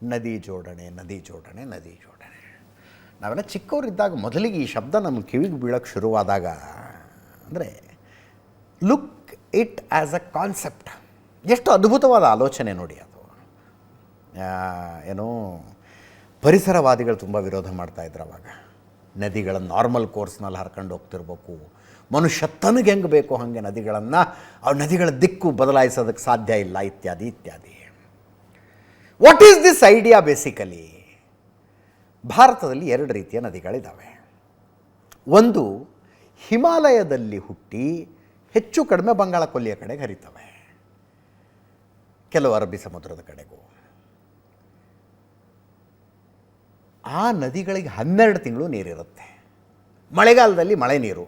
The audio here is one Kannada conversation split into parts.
ನದಿ ಜೋಡಣೆ ನದಿ ಜೋಡಣೆ ನದಿ ಜೋಡಣೆ. ನಾವೆಲ್ಲ ಚಿಕ್ಕವರಿದ್ದಾಗ ಮೊದಲಿಗೆ ಈ ಶಬ್ದ ನಮ್ಮ ಕಿವಿಗೆ ಬೀಳೋಕ್ಕೆ ಶುರುವಾದಾಗ ಅಂದರೆ look it as a concept, ಎಷ್ಟು ಅದ್ಭುತವಾದ ಆಲೋಚನೆ ನೋಡಿ ಅದು. ಏನೋ ಪರಿಸರವಾದಿಗಳು ತುಂಬ ವಿರೋಧ ಮಾಡ್ತಾಯಿದ್ರು ಅವಾಗ. ನದಿಗಳ ನಾರ್ಮಲ್ ಕೋರ್ಸ್ನಲ್ಲಿ ಹರ್ಕೊಂಡು ಹೋಗ್ತಿರ್ಬೇಕು, ಮನುಷ್ಯ ತನಗೆ ಹೆಂಗೆ ಬೇಕೋ ಹಾಗೆ ನದಿಗಳನ್ನು, ಆ ನದಿಗಳ ದಿಕ್ಕು ಬದಲಾಯಿಸೋದಕ್ಕೆ ಸಾಧ್ಯ ಇಲ್ಲ, ಇತ್ಯಾದಿ ಇತ್ಯಾದಿ. What is this idea? Basically ಭಾರತದಲ್ಲಿ ಎರಡು ರೀತಿಯ ನದಿಗಳಿದ್ದಾವೆ. ಒಂದು ಹಿಮಾಲಯದಲ್ಲಿ ಹುಟ್ಟಿ ಹೆಚ್ಚು ಕಡಿಮೆ ಬಂಗಾಳ ಕೊಲ್ಲಿಯ ಕಡೆಗೆ ಹರಿತವೆ, ಕೆಲವು ಅರಬ್ಬಿ ಸಮುದ್ರದ ಕಡೆಗೂ. ಆ ನದಿಗಳಿಗೆ 12 ತಿಂಗಳು ನೀರಿರುತ್ತೆ. ಮಳೆಗಾಲದಲ್ಲಿ ಮಳೆ ನೀರು,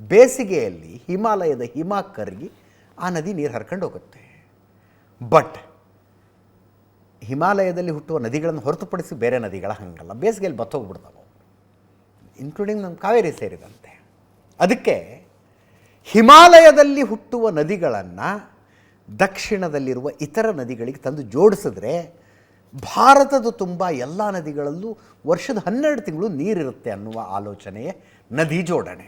ಬೇಸಿಗೆಯಲ್ಲಿ ಹಿಮಾಲಯದ ಹಿಮ ಕರಗಿ ಆ ನದಿ ನೀರು ಹರ್ಕೊಂಡು ಹೋಗುತ್ತೆ. ಬಟ್ ಹಿಮಾಲಯದಲ್ಲಿ ಹುಟ್ಟುವ ನದಿಗಳನ್ನು ಹೊರತುಪಡಿಸಿ ಬೇರೆ ನದಿಗಳ ಹಂಗಲ್ಲ, ಬೇಸಿಗೆಯಲ್ಲಿ ಬತ್ತೋಗ್ಬಿಡ್ತಾವೆ, ಇನ್ಕ್ಲೂಡಿಂಗ್ ನಮ್ಮ ಕಾವೇರಿ ಸೇರಿದಂತೆ. ಅದಕ್ಕೆ ಹಿಮಾಲಯದಲ್ಲಿ ಹುಟ್ಟುವ ನದಿಗಳನ್ನು ದಕ್ಷಿಣದಲ್ಲಿರುವ ಇತರ ನದಿಗಳಿಗೆ ತಂದು ಜೋಡಿಸಿದ್ರೆ ಭಾರತದ ತುಂಬ ಎಲ್ಲ ನದಿಗಳಲ್ಲೂ ವರ್ಷದ 12 ತಿಂಗಳು ನೀರಿರುತ್ತೆ ಅನ್ನುವ ಆಲೋಚನೆಯೇ ನದಿ ಜೋಡಣೆ.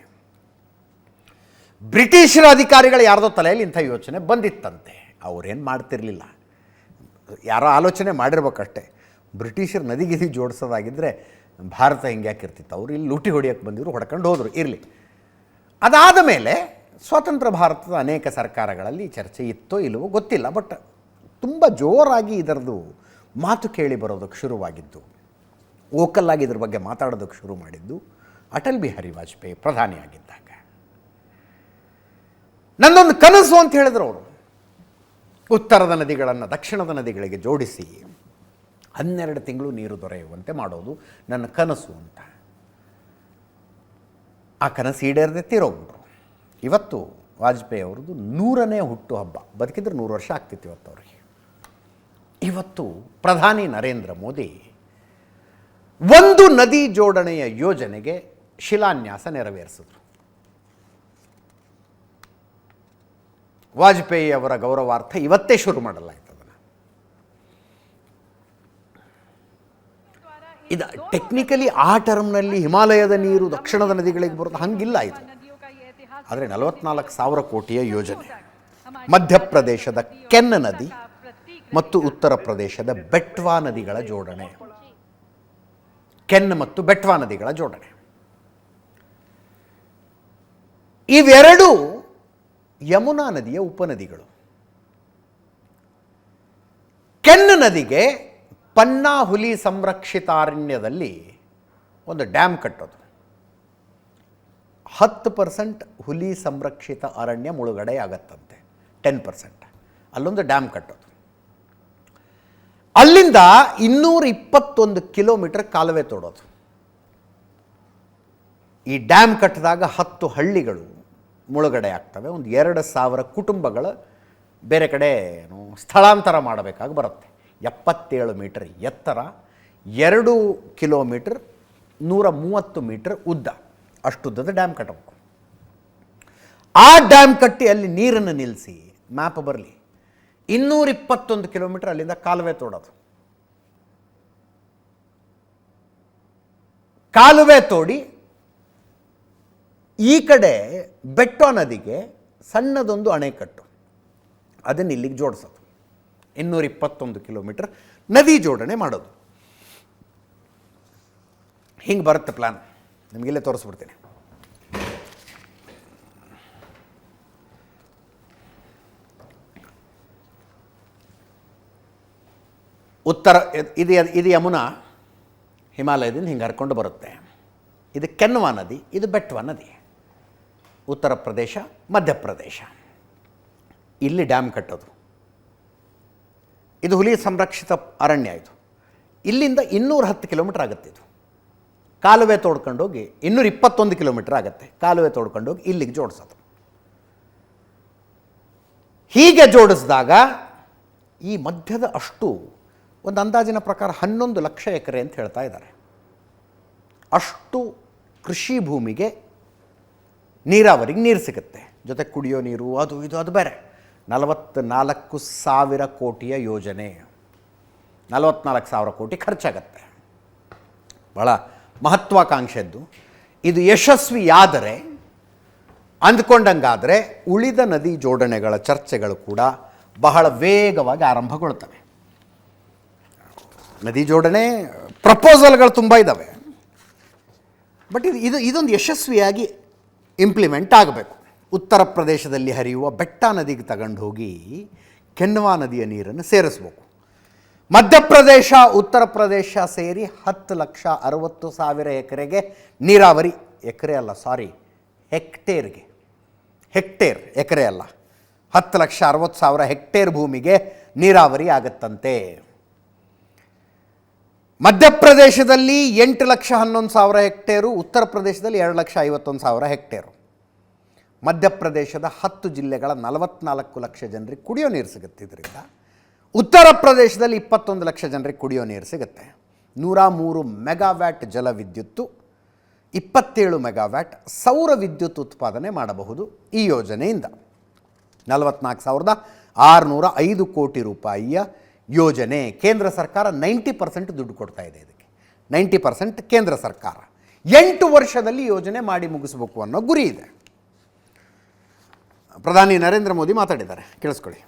ಬ್ರಿಟಿಷರ ಅಧಿಕಾರಿಗಳು ಯಾರ್ದೋ ತಲೆಯಲ್ಲಿ ಇಂಥ ಯೋಚನೆ ಬಂದಿತ್ತಂತೆ. ಅವರೇನು ಮಾಡ್ತಿರಲಿಲ್ಲ, ಯಾರೋ ಆಲೋಚನೆ ಮಾಡಿರ್ಬೇಕಷ್ಟೆ. ಬ್ರಿಟಿಷರು ನದಿಗಿದಿ ಜೋಡಿಸೋದಾಗಿದ್ದರೆ ಭಾರತ ಹಿಂಗೆ ಯಾಕಿರ್ತಿತ್ತು? ಅವರು ಇಲ್ಲಿ ಲೂಟಿ ಹೊಡಿಯೋಕ್ಕೆ ಬಂದಿದ್ರು, ಹೊಡ್ಕೊಂಡು ಹೋದರು, ಇರಲಿ. ಅದಾದ ಮೇಲೆ ಸ್ವತಂತ್ರ ಭಾರತದ ಅನೇಕ ಸರ್ಕಾರಗಳಲ್ಲಿ ಚರ್ಚೆ ಇತ್ತೋ ಇಲ್ಲವೋ ಗೊತ್ತಿಲ್ಲ, ಬಟ್ ತುಂಬ ಜೋರಾಗಿ ಇದರದ್ದು ಮಾತು ಕೇಳಿ ಬರೋದಕ್ಕೆ ಶುರುವಾಗಿದ್ದು, ವೋಕಲ್ಲಾಗಿ ಇದ್ರ ಬಗ್ಗೆ ಮಾತಾಡೋದಕ್ಕೆ ಶುರು ಮಾಡಿದ್ದು ಅಟಲ್ ಬಿಹಾರಿ ವಾಜಪೇಯಿ ಪ್ರಧಾನಿಯಾಗಿದ್ದಾಗ. ನನ್ನೊಂದು ಕನಸು ಅಂತ ಹೇಳಿದ್ರು ಅವರು, ಉತ್ತರದ ನದಿಗಳನ್ನು ದಕ್ಷಿಣದ ನದಿಗಳಿಗೆ ಜೋಡಿಸಿ 12 ತಿಂಗಳು ನೀರು ದೊರೆಯುವಂತೆ ಮಾಡೋದು ನನ್ನ ಕನಸು ಅಂತ. ಆ ಕನಸು ಈಡೇರದೆ ತೀರೋಗ್ಬಿಟ್ರು. ಇವತ್ತು ವಾಜಪೇಯಿ ಅವ್ರದ್ದು 100ನೇ ಹುಟ್ಟುಹಬ್ಬ. ಬದುಕಿದ್ರೆ 100 ವರ್ಷ ಆಗ್ತಿತ್ತು ಇವತ್ತು ಅವ್ರಿಗೆ. ಇವತ್ತು ಪ್ರಧಾನಿ ನರೇಂದ್ರ ಮೋದಿ ಒಂದು ನದಿ ಜೋಡಣೆಯ ಯೋಜನೆಗೆ ಶಿಲಾನ್ಯಾಸ ನೆರವೇರಿಸಿದ್ರು. ವಾಜಪೇಯಿ ಅವರ ಗೌರವಾರ್ಥ ಇವತ್ತೇ ಶುರು ಮಾಡಲಾಯಿತು ಅದನ್ನು. ಇದು ಟೆಕ್ನಿಕಲಿ ಆ ಟರ್ಮ್ನಲ್ಲಿ ಹಿಮಾಲಯದ ನೀರು ದಕ್ಷಿಣದ ನದಿಗಳಿಗೆ ಬರೋದು ಹಂಗಿಲ್ಲ ಇದು. ಆದರೆ 44,000 ಕೋಟಿಯ ಯೋಜನೆ. ಮಧ್ಯಪ್ರದೇಶದ ಕೆನ್ ನದಿ ಮತ್ತು ಉತ್ತರ ಪ್ರದೇಶದ ಬೆಟ್ವಾ ನದಿಗಳ ಜೋಡಣೆ, ಕೆನ್ ಮತ್ತು ಬೆಟ್ವಾ ನದಿಗಳ ಜೋಡಣೆ. ಇವೆರಡೂ ಯಮುನಾ ನದಿಯ ಉಪನದಿಗಳು. ಕೆನ್ ನದಿಗೆ ಪನ್ನಾ ಹುಲಿ ಸಂರಕ್ಷಿತಾರಣ್ಯದಲ್ಲಿ ಒಂದು ಡ್ಯಾಮ್ ಕಟ್ಟೋದು. 10% ಹುಲಿ ಸಂರಕ್ಷಿತ ಅರಣ್ಯ ಮುಳುಗಡೆ ಆಗತ್ತಂತೆ, 10%. ಅಲ್ಲೊಂದು ಡ್ಯಾಮ್ ಕಟ್ಟೋದು. ಅಲ್ಲಿಂದ 221 ಕಿಲೋಮೀಟರ್ ಕಾಲುವೆ ತೋಡೋದು. ಈ ಡ್ಯಾಮ್ ಕಟ್ಟಿದಾಗ 10 ಹಳ್ಳಿಗಳು ಮುಳುಗಡೆ ಆಗ್ತವೆ. ಒಂದು 2,000 ಕುಟುಂಬಗಳು ಬೇರೆ ಕಡೆ ಸ್ಥಳಾಂತರ ಮಾಡಬೇಕಾಗಿ ಬರುತ್ತೆ. 77 ಮೀಟರ್ ಎತ್ತರ, 2 ಕಿಲೋಮೀಟರ್ 130 ಮೀಟರ್ ಉದ್ದ, ಅಷ್ಟುದ್ದದ ಡ್ಯಾಮ್ ಕಟ್ಟಬೇಕು. ಆ ಡ್ಯಾಮ್ ಕಟ್ಟಿ ಅಲ್ಲಿ ನೀರನ್ನು ನಿಲ್ಲಿಸಿ, ಮ್ಯಾಪ್ ಬರಲಿ, 221 ಕಿಲೋಮೀಟರ್ ಅಲ್ಲಿಂದ ಕಾಲುವೆ ತೋಡೋದು. ಕಾಲುವೆ ತೋಡಿ ಈ ಕಡೆ ಬೆಟ್ವಾ ನದಿಗೆ ಸಣ್ಣದೊಂದು ಅಣೆಕಟ್ಟು, ಅದನ್ನು ಇಲ್ಲಿಗೆ ಜೋಡಿಸೋದು. 221 ಕಿಲೋಮೀಟರ್ ನದಿ ಜೋಡಣೆ ಮಾಡೋದು. ಹಿಂಗೆ ಬರುತ್ತೆ ಪ್ಲ್ಯಾನ್. ನಿಮಗಿಲ್ಲೇ ತೋರಿಸ್ಬಿಡ್ತೀನಿ. ಉತ್ತರ ಇದು ಯಮುನಾ ಹಿಮಾಲಯದಿಂದ ಹಿಂಗೆ ಹರ್ಕೊಂಡು ಬರುತ್ತೆ. ಇದು ಕೆನ್ವಾ ನದಿ, ಇದು ಬೆಟ್ವಾ ನದಿ. ಉತ್ತರ ಪ್ರದೇಶ, ಮಧ್ಯಪ್ರದೇಶ. ಇಲ್ಲಿ ಡ್ಯಾಮ್ ಕಟ್ಟೋದು. ಇದು ಹುಲಿ ಸಂರಕ್ಷಿತ ಅರಣ್ಯ. ಇದು ಇಲ್ಲಿಂದ 210 ಕಿಲೋಮೀಟರ್ ಆಗುತ್ತೆ. ಇದು ಕಾಲುವೆ ತೋಡ್ಕೊಂಡೋಗಿ 221 ಕಿಲೋಮೀಟರ್ ಆಗುತ್ತೆ. ಕಾಲುವೆ ತೋಡ್ಕೊಂಡೋಗಿ ಇಲ್ಲಿಗೆ ಜೋಡಿಸೋದು. ಹೀಗೆ ಜೋಡಿಸಿದಾಗ ಈ ಮಧ್ಯದ ಅಷ್ಟು ಒಂದು ಅಂದಾಜಿನ ಪ್ರಕಾರ 11 ಲಕ್ಷ ಎಕರೆ ಅಂತ ಹೇಳ್ತಾ ಇದ್ದಾರೆ. ಅಷ್ಟು ಕೃಷಿ ಭೂಮಿಗೆ ನೀರಾವರಿಗೆ ನೀರು ಸಿಗುತ್ತೆ. ಜೊತೆ ಕುಡಿಯೋ ನೀರು, ಅದು ಇದು ಅದು ಬೇರೆ. 44,000 ಕೋಟಿಯ ಯೋಜನೆ. 44,000 ಕೋಟಿ ಖರ್ಚಾಗತ್ತೆ. ಭಾಳ ಮಹತ್ವಾಕಾಂಕ್ಷೆದ್ದು. ಇದು ಯಶಸ್ವಿಯಾದರೆ, ಅಂದ್ಕೊಂಡಂಗಾದರೆ ಉಳಿದ ನದಿ ಜೋಡಣೆಗಳ ಚರ್ಚೆಗಳು ಕೂಡ ಬಹಳ ವೇಗವಾಗಿ ಆರಂಭಗೊಳ್ತವೆ. ನದಿ ಜೋಡಣೆ ಪ್ರಪೋಸಲ್ಗಳು ತುಂಬ ಇದ್ದಾವೆ. ಬಟ್ ಇದೊಂದು ಯಶಸ್ವಿಯಾಗಿ ಇಂಪ್ಲಿಮೆಂಟ್ ಆಗಬೇಕು. ಉತ್ತರ ಪ್ರದೇಶದಲ್ಲಿ ಹರಿಯುವ ಬೆಟ್ಟ ನದಿಗೆ ತಗೊಂಡು ಹೋಗಿ ಕೆನ್ವಾ ನದಿಯ ನೀರನ್ನು ಸೇರಿಸ್ಬೇಕು. ಮಧ್ಯಪ್ರದೇಶ, ಉತ್ತರ ಪ್ರದೇಶ ಸೇರಿ 10,60,000 ಎಕರೆಗೆ ನೀರಾವರಿ, ಎಕರೆ ಅಲ್ಲ ಸಾರಿ ಹೆಕ್ಟೇರ್ಗೆ, ಹೆಕ್ಟೇರ್ ಎಕರೆ ಅಲ್ಲ, 10,60,000 ಹೆಕ್ಟೇರ್ ಭೂಮಿಗೆ ನೀರಾವರಿ ಆಗತ್ತಂತೆ. ಮಧ್ಯಪ್ರದೇಶದಲ್ಲಿ 8,11,000 ಹೆಕ್ಟೇರು, ಉತ್ತರ ಪ್ರದೇಶದಲ್ಲಿ 2,51,000 ಹೆಕ್ಟೇರು. ಮಧ್ಯಪ್ರದೇಶದ 10 ಜಿಲ್ಲೆಗಳ 44 ಲಕ್ಷ ಜನರಿಗೆ ಕುಡಿಯೋ ನೀರು ಸಿಗುತ್ತೆ. ಇದರಿಂದ ಉತ್ತರ ಪ್ರದೇಶದಲ್ಲಿ 21 ಲಕ್ಷ ಜನರಿಗೆ ಕುಡಿಯೋ ನೀರು ಸಿಗುತ್ತೆ. 103 ಮೆಗಾವ್ಯಾಟ್ ಜಲವಿದ್ಯುತ್ತು, 27 ಮೆಗಾವ್ಯಾಟ್ ಸೌರ ವಿದ್ಯುತ್ ಉತ್ಪಾದನೆ ಮಾಡಬಹುದು ಈ ಯೋಜನೆಯಿಂದ. 44,605 ಕೋಟಿ ರೂಪಾಯಿಯ ಯೋಜನೆ. ಕೇಂದ್ರ ಸರ್ಕಾರ 90% ದುಡ್ಡು ಕೊಡ್ತಾ ಇದೆ ಇದಕ್ಕೆ. 90% ಕೇಂದ್ರ ಸರ್ಕಾರ. 8 ವರ್ಷದಲ್ಲಿ ಯೋಜನೆ ಮಾಡಿ ಮುಗಿಸಬೇಕು ಅನ್ನೋ ಗುರಿ ಇದೆ. ಪ್ರಧಾನಿ ನರೇಂದ್ರ ಮೋದಿ ಮಾತಾಡಿದ್ದಾರೆ, ಕೇಳಿಸ್ಕೊಳ್ಳಿ.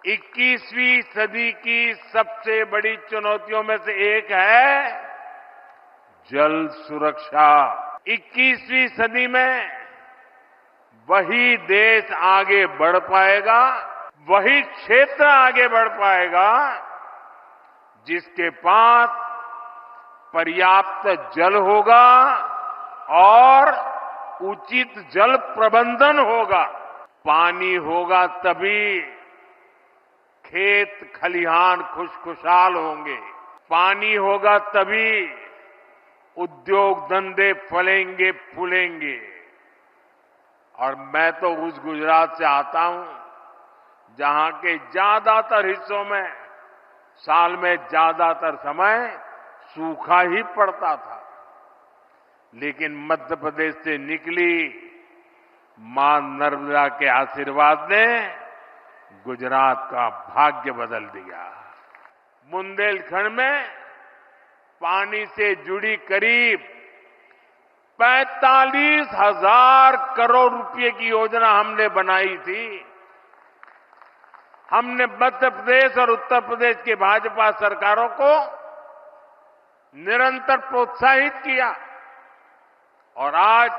21वीं सदी की सबसे बड़ी चुनौतियों में से एक है जल सुरक्षा। 21वीं सदी में वही देश आगे बढ़ पाएगा, वही क्षेत्र आगे बढ़ पाएगा जिसके पास पर्याप्त जल होगा और उचित जल प्रबंधन होगा। पानी होगा तभी खेत खलिहान खुशखुशाल होंगे, पानी होगा तभी उद्योग धंधे फलेंगे फूलेंगे। और मैं तो उस गुजरात से आता हूं जहां के ज्यादातर हिस्सों में साल में ज्यादातर समय सूखा ही पड़ता था, लेकिन मध्य प्रदेश से निकली मां नर्मदा के आशीर्वाद ने गुजरात का भाग्य बदल दिया। बुंदेलखंड में पानी से जुड़ी करीब 45,000 करोड़ रुपए की योजना हमने बनाई थी। हमने मध्य प्रदेश और उत्तर प्रदेश के भाजपा सरकारों को निरंतर प्रोत्साहित किया और आज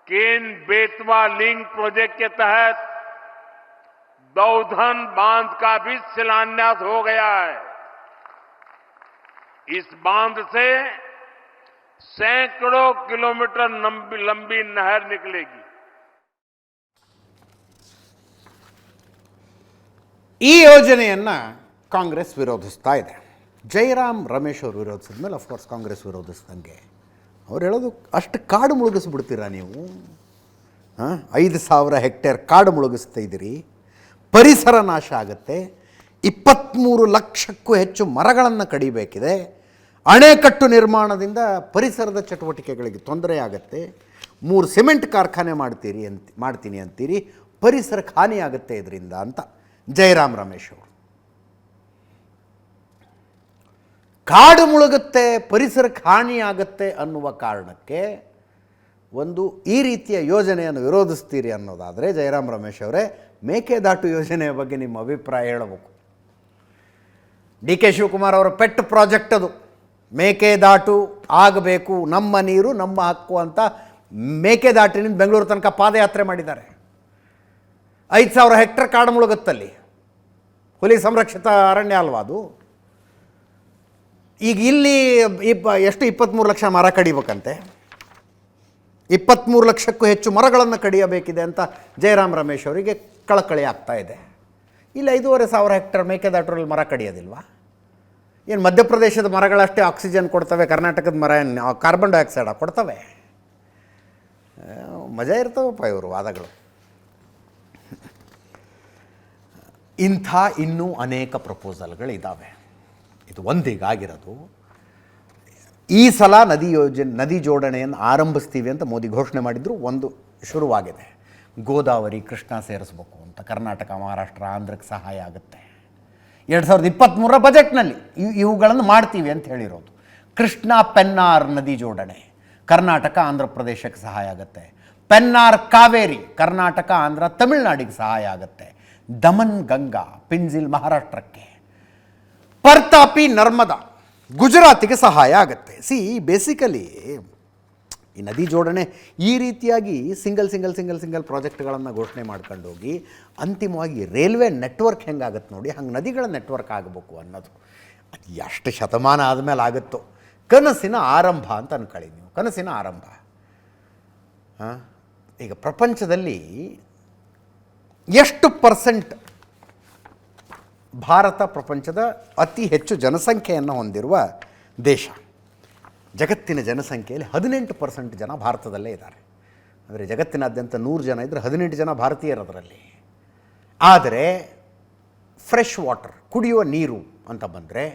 केन बेतवा लिंक प्रोजेक्ट के तहत दौधन बांध का भी शिलान्यास हो गया है। इस बांध से सैकड़ों किलोमीटर लंबी नहर निकलेगी। ಈ ಯೋಜನೆಯನ್ನು ಕಾಂಗ್ರೆಸ್ ವಿರೋಧಿಸ್ತಾ ಇದೆ. ಜೈರಾಮ್ ರಮೇಶ್ ಅವರು ವಿರೋಧಿಸಿದ ಮೇಲೆ ಅಫ್ಕೋರ್ಸ್ ಕಾಂಗ್ರೆಸ್ ವಿರೋಧಿಸ್ದಂಗೆ. ಅವ್ರು ಹೇಳೋದು, ಅಷ್ಟು ಕಾಡು ಮುಳುಗಿಸ್ಬಿಡ್ತೀರಾ ನೀವು? 5,000 ಹೆಕ್ಟೇರ್ ಕಾಡು ಮುಳುಗಿಸ್ತಾ ಇದ್ದೀರಿ, ಪರಿಸರ ನಾಶ ಆಗುತ್ತೆ, 23 ಲಕ್ಷಕ್ಕೂ ಹೆಚ್ಚು ಮರಗಳನ್ನು ಕಡಿಬೇಕಿದೆ, ಅಣೆಕಟ್ಟು ನಿರ್ಮಾಣದಿಂದ ಪರಿಸರದ ಚಟುವಟಿಕೆಗಳಿಗೆ ತೊಂದರೆ ಆಗುತ್ತೆ, 3 ಸಿಮೆಂಟ್ ಕಾರ್ಖಾನೆ ಮಾಡ್ತೀನಿ ಅಂತೀರಿ, ಪರಿಸರಕ್ಕೆ ಹಾನಿ ಆಗುತ್ತೆ ಇದರಿಂದ ಅಂತ ಜೈರಾಮ್ ರಮೇಶ್ ಅವರು. ಕಾಡು ಮುಳುಗುತ್ತೆ, ಪರಿಸರಕ್ಕೆ ಹಾನಿ ಆಗುತ್ತೆ ಅನ್ನುವ ಕಾರಣಕ್ಕೆ ಒಂದು ಈ ರೀತಿಯ ಯೋಜನೆಯನ್ನು ವಿರೋಧಿಸ್ತೀರಿ ಅನ್ನೋದಾದರೆ, ಜೈರಾಮ್ ರಮೇಶ್ ಅವರೇ, ಮೇಕೆದಾಟು ಯೋಜನೆಯ ಬಗ್ಗೆ ನಿಮ್ಮ ಅಭಿಪ್ರಾಯ ಹೇಳಬೇಕು. ಡಿ ಕೆ ಶಿವಕುಮಾರ್ ಅವರ ಪೆಟ್ ಪ್ರಾಜೆಕ್ಟ್ ಅದು. ಮೇಕೆದಾಟು ಆಗಬೇಕು, ನಮ್ಮ ನೀರು ನಮ್ಮ ಹಕ್ಕು ಅಂತ ಮೇಕೆದಾಟಿನಿಂದ ಬೆಂಗಳೂರು ತನಕ ಪಾದಯಾತ್ರೆ ಮಾಡಿದ್ದಾರೆ. 5,000 ಹೆಕ್ಟರ್ ಕಾಡು ಮುಳುಗುತ್ತಲ್ಲಿ. ಹುಲಿ ಸಂರಕ್ಷಿತ ಅರಣ್ಯ ಅಲ್ವಾ ಅದು? ಈಗ ಇಲ್ಲಿ ಎಷ್ಟು 23 ಲಕ್ಷ ಮರ ಕಡಿಬೇಕಂತೆ. 23 ಲಕ್ಷಕ್ಕೂ ಹೆಚ್ಚು ಮರಗಳನ್ನು ಕಡಿಯಬೇಕಿದೆ ಅಂತ ಜೈರಾಮ್ ರಮೇಶ್ ಅವರಿಗೆ ಕಳಕಳಿ ಆಗ್ತಾ ಇದೆ. ಇಲ್ಲಿ 5,500 ಹೆಕ್ಟರ್ ಮೇಕೆದಾಟುರಲ್ಲಿ ಮರ ಕಡಿಯೋದಿಲ್ವಾ? ಏನು ಮಧ್ಯಪ್ರದೇಶದ ಮರಗಳಷ್ಟೇ ಆಕ್ಸಿಜನ್ ಕೊಡ್ತವೆ, ಕರ್ನಾಟಕದ ಮರ ಕಾರ್ಬನ್ ಡೈಆಕ್ಸೈಡ್ ಕೊಡ್ತವೆ? ಮಜಾ ಇರ್ತವಪ್ಪ ಇವರು ವಾದಗಳು. ಇಂಥ ಇನ್ನೂ ಅನೇಕ ಪ್ರಪೋಸಲ್ಗಳಿದ್ದಾವೆ. ಇದು ಒಂದೀಗಾಗಿರೋದು. ಈ ಸಲ ನದಿ ಜೋಡಣೆಯನ್ನು ಆರಂಭಿಸ್ತೀವಿ ಅಂತ ಮೋದಿ ಘೋಷಣೆ ಮಾಡಿದ್ರು. ಒಂದು ಶುರುವಾಗಿದೆ, ಗೋದಾವರಿ ಕೃಷ್ಣ ಸೇರಿಸ್ಬೇಕು ಅಂತ. ಅಂತ. ಕರ್ನಾಟಕ, ಮಹಾರಾಷ್ಟ್ರ, ಆಂಧ್ರಕ್ಕೆ ಸಹಾಯ ಆಗುತ್ತೆ 2023 ಬಜೆಟ್ನಲ್ಲಿ ಇವುಗಳನ್ನು ಮಾಡ್ತೀವಿ ಅಂತ ಹೇಳಿರೋದು. ಕೃಷ್ಣಾ ಪೆನ್ನಾರ್ ನದಿ ಜೋಡಣೆ ಕರ್ನಾಟಕ ಆಂಧ್ರ ಪ್ರದೇಶಕ್ಕೆ ಸಹಾಯ ಆಗುತ್ತೆ. ಪೆನ್ನಾರ್ ಕಾವೇರಿ ಕರ್ನಾಟಕ ಆಂಧ್ರ ತಮಿಳುನಾಡಿಗೆ ಸಹಾಯ ಆಗುತ್ತೆ. ದಮನ್ ಗಂಗಾ ಪಿಂಜಿಲ್ ಮಹಾರಾಷ್ಟ್ರಕ್ಕೆ. ಪರ್ತಾಪಿ ನರ್ಮದಾ ಗುಜರಾತಿಗೆ ಸಹಾಯ ಆಗುತ್ತೆ. ಬೇಸಿಕಲಿ ಈ ನದಿ ಜೋಡಣೆ ಈ ರೀತಿಯಾಗಿ ಸಿಂಗಲ್ ಪ್ರಾಜೆಕ್ಟ್ಗಳನ್ನು ಘೋಷಣೆ ಮಾಡ್ಕೊಂಡು ಹೋಗಿ ಅಂತಿಮವಾಗಿ ರೈಲ್ವೆ ನೆಟ್ವರ್ಕ್ ಹೆಂಗಾಗುತ್ತೆ ನೋಡಿ, ಹಂಗೆ ನದಿಗಳ ನೆಟ್ವರ್ಕ್ ಆಗಬೇಕು ಅನ್ನೋದು ಅದು ಎಷ್ಟು ಶತಮಾನ ಆದಮೇಲೆ ಆಗುತ್ತೋ. ಕನಸಿನ ಆರಂಭ ಅಂತ ಅನ್ಕೊಳ್ಳಿ ನೀವು, ಕನಸಿನ ಆರಂಭ. ಈಗ ಪ್ರಪಂಚದಲ್ಲಿ ಎಷ್ಟು ಪರ್ಸೆಂಟ್ ಭಾರತ ಪ್ರಪಂಚದ ಅತಿ ಹೆಚ್ಚು ಜನಸಂಖ್ಯೆಯನ್ನು ಹೊಂದಿರುವ ದೇಶ. ಜಗತ್ತಿನ ಜನಸಂಖ್ಯೆಯಲ್ಲಿ 18% ಜನ ಭಾರತದಲ್ಲೇ ಇದ್ದಾರೆ. ಅಂದರೆ ಜಗತ್ತಿನಾದ್ಯಂತ 100 ಜನ ಇದ್ದರೆ 18 ಜನ ಭಾರತೀಯರು ಅದರಲ್ಲಿ. ಆದರೆ ಫ್ರೆಶ್ ವಾಟರ್ ಕುಡಿಯುವ ನೀರು ಅಂತ ಬಂದರೆ,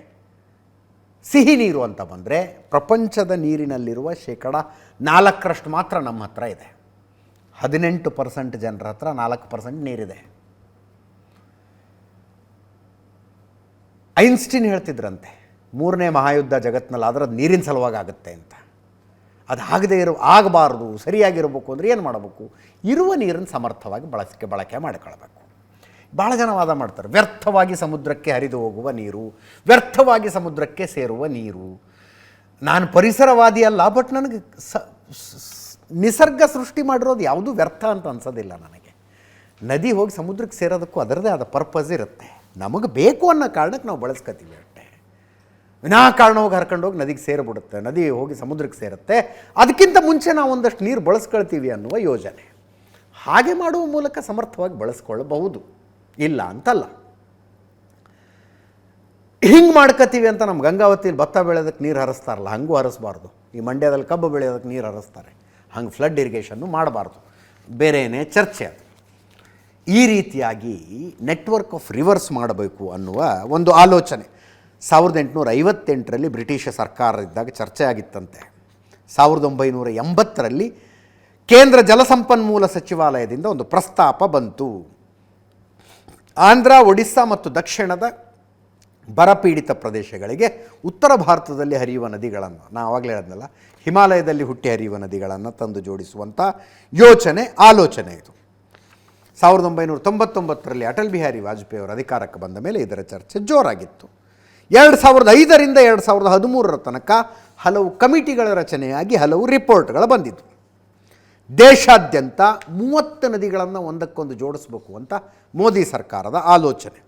ಸಿಹಿ ನೀರು ಅಂತ ಬಂದರೆ ಪ್ರಪಂಚದ ನೀರಿನಲ್ಲಿರುವ 4% ಮಾತ್ರ ನಮ್ಮ ಹತ್ರ ಇದೆ. 18% ಜನರ ಹತ್ರ 4% ನೀರಿದೆ. ಐನ್ಸ್ಟೀನ್ ಹೇಳ್ತಿದ್ರಂತೆ 3ನೇ ಮಹಾಯುದ್ಧ ಜಗತ್ತಿನಲ್ಲಿ ಆದರೆ ಅದು ನೀರಿನ ಸಲುವಾಗಿ ಆಗುತ್ತೆ ಅಂತ. ಅದು ಆಗಬಾರ್ದು, ಸರಿಯಾಗಿರಬೇಕು ಅಂದರೆ ಏನು ಮಾಡಬೇಕು? ಇರುವ ನೀರನ್ನು ಸಮರ್ಥವಾಗಿ ಬಳಕೆ ಮಾಡಿಕೊಳ್ಬೇಕು. ಭಾಳ ಜನ ವಾದ ಮಾಡ್ತಾರೆ, ವ್ಯರ್ಥವಾಗಿ ಸಮುದ್ರಕ್ಕೆ ಹರಿದು ಹೋಗುವ ನೀರು, ವ್ಯರ್ಥವಾಗಿ ಸಮುದ್ರಕ್ಕೆ ಸೇರುವ ನೀರು. ನಾನು ಪರಿಸರವಾದಿ ಅಲ್ಲ, ಬಟ್ ನನಗೆ ನಿಸರ್ಗ ಸೃಷ್ಟಿ ಮಾಡಿರೋದು ಯಾವುದೂ ವ್ಯರ್ಥ ಅಂತ ಅನ್ಸೋದಿಲ್ಲ ನನಗೆ. ನದಿ ಹೋಗಿ ಸಮುದ್ರಕ್ಕೆ ಸೇರೋದಕ್ಕೂ ಅದರದೇ ಆದ ಪರ್ಪಸ್ ಇರುತ್ತೆ. ನಮಗೆ ಬೇಕು ಅನ್ನೋ ಕಾರಣಕ್ಕೆ ನಾವು ಬಳಸ್ಕೊತೀವಿ ಅಷ್ಟೇ. ವಿನಾಕಾರಣ ಹೋಗಿ ಹರ್ಕೊಂಡೋಗಿ ನದಿಗೆ ಸೇರಿಬಿಡುತ್ತೆ, ನದಿ ಹೋಗಿ ಸಮುದ್ರಕ್ಕೆ ಸೇರುತ್ತೆ. ಅದಕ್ಕಿಂತ ಮುಂಚೆ ನಾವು ಒಂದಷ್ಟು ನೀರು ಬಳಸ್ಕೊಳ್ತೀವಿ ಅನ್ನುವ ಯೋಜನೆ. ಹಾಗೆ ಮಾಡುವ ಮೂಲಕ ಸಮರ್ಥವಾಗಿ ಬಳಸ್ಕೊಳ್ಳಬಹುದು, ಇಲ್ಲ ಅಂತಲ್ಲ. ಹಿಂಗೆ ಮಾಡ್ಕೋತೀವಿ ಅಂತ ನಮ್ಮ ಗಂಗಾವತಿಯಲ್ಲಿ ಭತ್ತ ಬೆಳೆಯೋದಕ್ಕೆ ನೀರು ಹರಿಸ್ತಾರಲ್ಲ, ಹಂಗೂ ಹರಿಸ್ಬಾರ್ದು. ಈ ಮಂಡ್ಯದಲ್ಲಿ ಕಬ್ಬು ಬೆಳೆಯೋದಕ್ಕೆ ನೀರು ಹರಿಸ್ತಾರೆ, ಹಂಗೆ ಫ್ಲಡ್ ಇರಿಗೇಷನ್ನು ಮಾಡಬಾರ್ದು. ಬೇರೆಯೇ ಚರ್ಚೆ ಅದು. ಈ ರೀತಿಯಾಗಿ ನೆಟ್ವರ್ಕ್ ಆಫ್ ರಿವರ್ಸ್ ಮಾಡಬೇಕು ಅನ್ನುವ ಒಂದು ಆಲೋಚನೆ 1858ರಲ್ಲಿ ಬ್ರಿಟಿಷ್ ಸರ್ಕಾರ ಇದ್ದಾಗ ಚರ್ಚೆ ಆಗಿತ್ತಂತೆ. 1980ರಲ್ಲಿ ಕೇಂದ್ರ ಜಲಸಂಪನ್ಮೂಲ ಸಚಿವಾಲಯದಿಂದ ಒಂದು ಪ್ರಸ್ತಾಪ ಬಂತು. ಆಂಧ್ರ, ಒಡಿಸ್ಸಾ ಮತ್ತು ದಕ್ಷಿಣದ ಬರಪೀಡಿತ ಪ್ರದೇಶಗಳಿಗೆ ಉತ್ತರ ಭಾರತದಲ್ಲಿ ಹರಿಯುವ ನದಿಗಳನ್ನು, ನಾನು ಆವಾಗಲೇ ಹೇಳಿದ್ನಲ್ಲ, ಹಿಮಾಲಯದಲ್ಲಿ ಹುಟ್ಟಿ ಹರಿಯುವ ನದಿಗಳನ್ನು ತಂದು ಜೋಡಿಸುವಂಥ ಆಲೋಚನೆ ಇದು. 1999ರಲ್ಲಿ ಅಟಲ್ ಬಿಹಾರಿ ವಾಜಪೇಯಿ ಅವರು ಅಧಿಕಾರಕ್ಕೆ ಬಂದ ಮೇಲೆ ಇದರ ಚರ್ಚೆ ಜೋರಾಗಿತ್ತು. 2005ರಿಂದ 2013ರ ತನಕ ಹಲವು ಕಮಿಟಿಗಳ ರಚನೆಯಾಗಿ ಹಲವು ರಿಪೋರ್ಟ್ಗಳು ಬಂದಿದ್ದು. ದೇಶಾದ್ಯಂತ 30 ನದಿಗಳನ್ನು ಒಂದಕ್ಕೊಂದು ಜೋಡಿಸಬೇಕು ಅಂತ ಮೋದಿ ಸರ್ಕಾರದ ಆಲೋಚನೆ.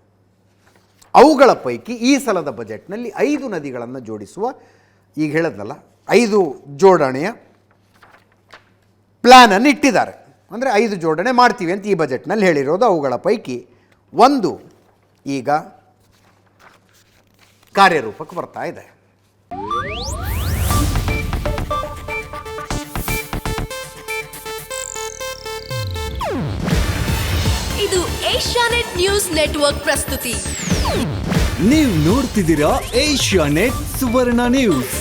ಅವುಗಳ ಪೈಕಿ ಈ ಸಲದ ಬಜೆಟ್ನಲ್ಲಿ 5 ನದಿಗಳನ್ನು ಜೋಡಿಸುವ, ಈಗ ಹೇಳಿದ್ನಲ್ಲ 5 ಜೋಡಣೆಯ ಪ್ಲ್ಯಾನನ್ನು ಇಟ್ಟಿದ್ದಾರೆ. ಅಂದರೆ 5 ಜೋಡಣೆ ಮಾಡ್ತೀವಿ ಅಂತ ಈ ಬಜೆಟ್ನಲ್ಲಿ ಹೇಳಿರೋದು. ಅವುಗಳ ಪೈಕಿ ಒಂದು ಈಗ ಕಾರ್ಯರೂಪಕ್ಕೆ ಬರ್ತಾ ಇದೆ. ಇದು ಏಷ್ಯಾನೆಟ್ ನ್ಯೂಸ್ ನೆಟ್ವರ್ಕ್ ಪ್ರಸ್ತುತಿ. ನೀವು ನೋಡ್ತಿದ್ದೀರಾ ಏಷ್ಯಾನೆಟ್ ಸುವರ್ಣ ನ್ಯೂಸ್.